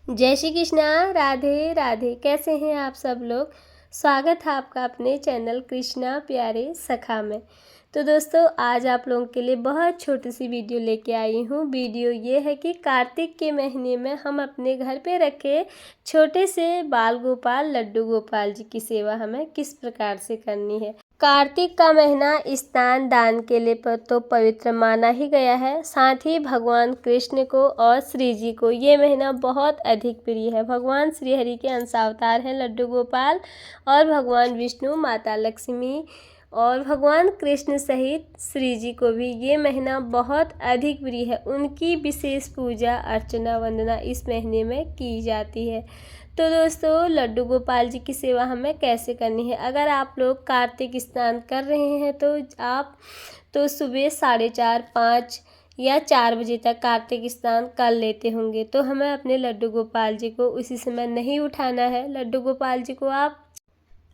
जय श्री कृष्णा। राधे राधे। कैसे हैं आप सब लोग। स्वागत है आपका अपने चैनल कृष्णा प्यारे सखा में। तो दोस्तों आज आप लोगों के लिए बहुत छोटी सी वीडियो लेके आई हूँ। वीडियो ये है कि कार्तिक के महीने में हम अपने घर पे रखे छोटे से बाल गोपाल लड्डू गोपाल जी की सेवा हमें किस प्रकार से करनी है। कार्तिक का महीना स्नान दान के लिए तो पवित्र माना ही गया है। साथ ही भगवान कृष्ण को और श्री जी को ये महीना बहुत अधिक प्रिय है। भगवान श्री हरि के अंशावतार हैं लड्डू गोपाल और भगवान विष्णु, माता लक्ष्मी और भगवान कृष्ण सहित श्री जी को भी ये महीना बहुत अधिक प्रिय है। उनकी विशेष पूजा अर्चना वंदना इस महीने में की जाती है। तो दोस्तों लड्डू गोपाल जी की सेवा हमें कैसे करनी है। अगर आप लोग कार्तिक स्नान कर रहे हैं तो आप सुबह 4:30 5 या 4 बजे तक कार्तिक स्नान कर लेते होंगे। तो हमें अपने लड्डू गोपाल जी को उसी समय नहीं उठाना है। लड्डू गोपाल जी को आप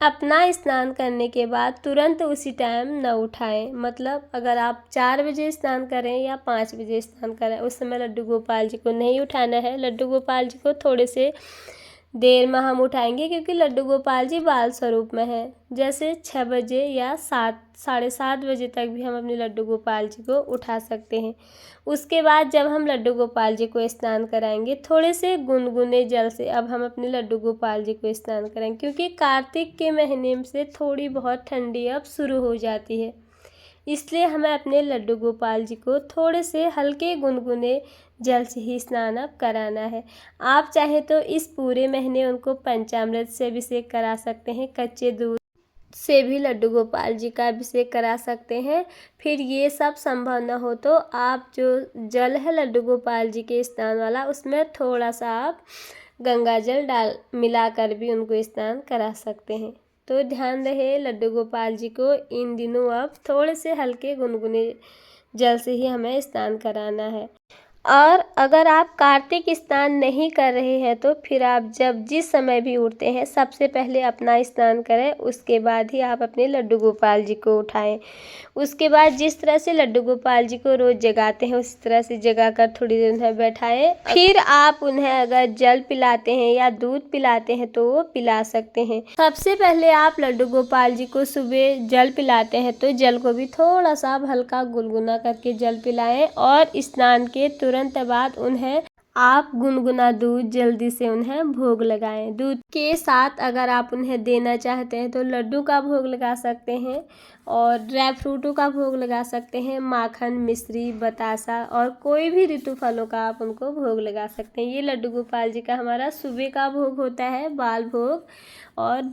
अपना स्नान करने के बाद तुरंत उसी टाइम न उठाएं। मतलब अगर आप 4 बजे स्नान करें या 5 बजे स्नान करें उस समय लड्डू गोपाल जी को नहीं उठाना है। लड्डू गोपाल जी को थोड़े से देर में हम उठाएंगे क्योंकि लड्डू गोपाल जी बाल स्वरूप में हैं। जैसे 6 बजे या 7 साढ़े 7 बजे तक भी हम अपने लड्डू गोपाल जी को उठा सकते हैं। उसके बाद जब हम लड्डू गोपाल जी को स्नान कराएंगे थोड़े से गुनगुने जल से अब हम अपने लड्डू गोपाल जी को स्नान कराएंगे क्योंकि कार्तिक के महीने से थोड़ी बहुत ठंडी अब शुरू हो जाती है। इसलिए हमें अपने लड्डू गोपाल जी को थोड़े से हल्के गुनगुने जल से ही स्नान अब कराना है। आप चाहे तो इस पूरे महीने उनको पंचामृत से अभिषेक करा सकते हैं। कच्चे दूध से भी लड्डू गोपाल जी का अभिषेक करा सकते हैं। फिर ये सब संभव न हो तो आप जो जल है लड्डू गोपाल जी के स्नान वाला उसमें थोड़ा सा आप गंगा जल मिलाकर भी उनको स्नान करा सकते हैं। तो ध्यान रहे लड्डू गोपाल जी को इन दिनों अब थोड़े से हल्के गुनगुने जल से ही हमें स्नान कराना है। और अगर आप कार्तिक स्नान नहीं कर रहे हैं तो फिर आप जब जिस समय भी उठते हैं सबसे पहले अपना स्नान करें। उसके बाद ही आप अपने लड्डू गोपाल जी को उठाएं। उसके बाद जिस तरह से लड्डू गोपाल जी को रोज़ जगाते हैं उसी तरह से जगाकर थोड़ी देर उन्हें बैठाएं। फिर आप उन्हें अगर जल पिलाते हैं या दूध पिलाते हैं तो वो पिला सकते हैं। सबसे पहले आप लड्डू गोपाल जी को सुबह जल पिलाते हैं तो जल को भी थोड़ा सा हल्का गुनगुना करके जल पिलाएं और स्नान के तुरंत बाद उन्हें आप गुनगुना दूध जल्दी से उन्हें भोग लगाएं। दूध के साथ अगर आप उन्हें देना चाहते हैं तो लड्डू का भोग लगा सकते हैं और ड्राई फ्रूटों का भोग लगा सकते हैं। माखन, मिश्री, बतासा और कोई भी ऋतु फलों का आप उनको भोग लगा सकते हैं। ये लड्डू गोपाल जी का हमारा सुबह का भोग होता है, बाल भोग। और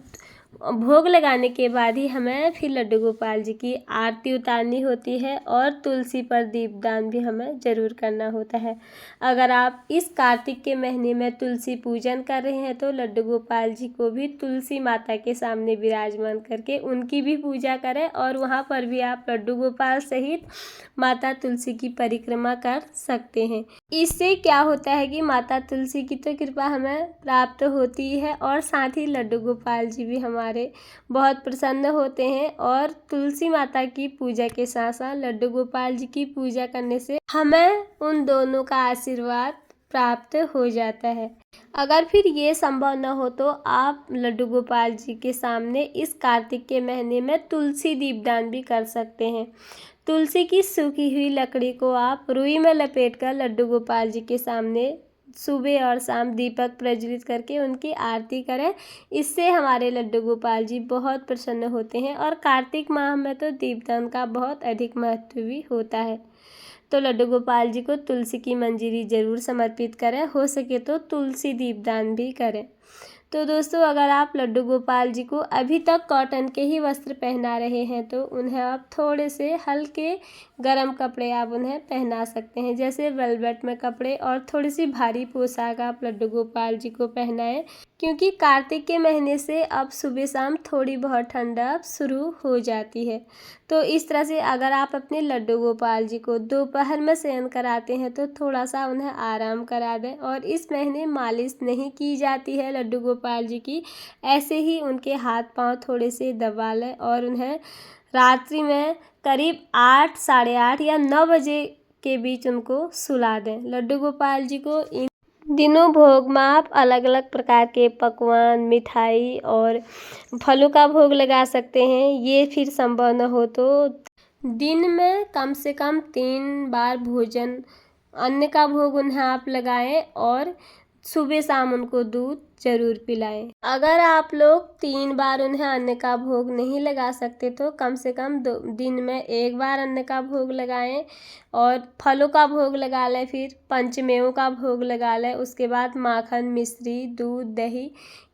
भोग लगाने के बाद ही हमें फिर लड्डू गोपाल जी की आरती उतारनी होती है और तुलसी पर दीपदान भी हमें ज़रूर करना होता है। अगर आप इस कार्तिक के महीने में तुलसी पूजन कर रहे हैं तो लड्डू गोपाल जी को भी तुलसी माता के सामने विराजमान करके उनकी भी पूजा करें और वहाँ पर भी आप लड्डू गोपाल सहित माता तुलसी की परिक्रमा कर सकते हैं। इससे क्या होता है कि माता तुलसी की तो कृपा हमें प्राप्त होती है और साथ ही लड्डू गोपाल जी भी हमारे बहुत प्रसन्न होते हैं। और तुलसी माता की पूजा के साथ साथ लड्डू गोपाल जी की पूजा करने से हमें उन दोनों का आशीर्वाद प्राप्त हो जाता है। अगर फिर ये संभव न हो तो आप लड्डू गोपाल जी के सामने इस कार्तिक के महीने में तुलसी दीपदान भी कर सकते हैं। तुलसी की सूखी हुई लकड़ी को आप रुई में लपेटकर लड्डू गोपाल जी के सामने सुबह और शाम दीपक प्रज्वलित करके उनकी आरती करें। इससे हमारे लड्डू गोपाल जी बहुत प्रसन्न होते हैं और कार्तिक माह में तो दीपदान का बहुत अधिक महत्व भी होता है। तो लड्डू गोपाल जी को तुलसी की मंजरी ज़रूर समर्पित करें। हो सके तो तुलसी दीपदान भी करें। तो दोस्तों अगर आप लड्डू गोपाल जी को अभी तक कॉटन के ही वस्त्र पहना रहे हैं तो उन्हें आप थोड़े से हल्के गरम कपड़े आप उन्हें पहना सकते हैं। जैसे वेलवेट में कपड़े और थोड़ी सी भारी पोशाक आप लड्डू गोपाल जी को पहनाएं क्योंकि कार्तिक के महीने से अब सुबह शाम थोड़ी बहुत ठंडा अब शुरू हो जाती है। तो इस तरह से अगर आप अपने लड्डू गोपाल जी को दोपहर में शयन कराते हैं तो थोड़ा सा उन्हें आराम करा दें। और इस महीने मालिश नहीं की जाती है लड्डू गोपाल जी की, ऐसे ही उनके हाथ पांव थोड़े से दबा लें और उन्हें रात्रि में करीब 8 साढ़े 8 या 9 बजे के बीच उनको सुला दें। लड्डू गोपाल जी को इन दिनों भोग में आप अलग अलग प्रकार के पकवान, मिठाई और फलों का भोग लगा सकते हैं। ये फिर संभव न हो तो दिन में कम से कम 3 बार भोजन अन्न का भोग उन्हें आप लगाएं और सुबह शाम उनको दूध जरूर पिलाएं। अगर आप लोग 3 बार उन्हें अन्न का भोग नहीं लगा सकते तो कम से कम दिन में 1 बार अन्न का भोग लगाएं और फलों का भोग लगा लें, फिर पंचमेवों का भोग लगा लें। उसके बाद माखन, मिश्री, दूध, दही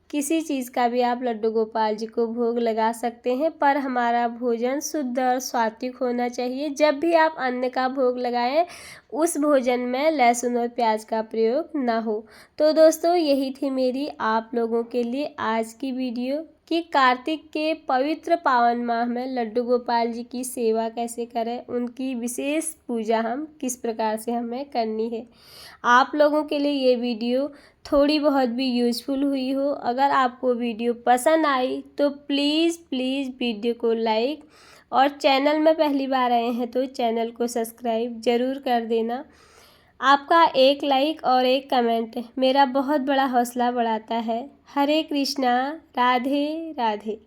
किसी चीज़ का भी आप लड्डू गोपाल जी को भोग लगा सकते हैं, पर हमारा भोजन शुद्ध और सात्विक होना चाहिए। जब भी आप अन्न का भोग लगाएं उस भोजन में लहसुन और प्याज का प्रयोग ना हो। तो दोस्तों यही थी मेरी आप लोगों के लिए आज की वीडियो कि कार्तिक के पवित्र पावन माह में लड्डू गोपाल जी की सेवा कैसे करें, उनकी विशेष पूजा हम किस प्रकार से हमें करनी है। आप लोगों के लिए ये वीडियो थोड़ी बहुत भी यूज़फुल हुई हो, अगर आपको वीडियो पसंद आई तो प्लीज़ वीडियो को लाइक और चैनल में पहली बार आए हैं तो चैनल को सब्सक्राइब ज़रूर कर देना। आपका एक लाइक और एक कमेंट मेरा बहुत बड़ा हौसला बढ़ाता है। हरे कृष्णा, राधे राधे।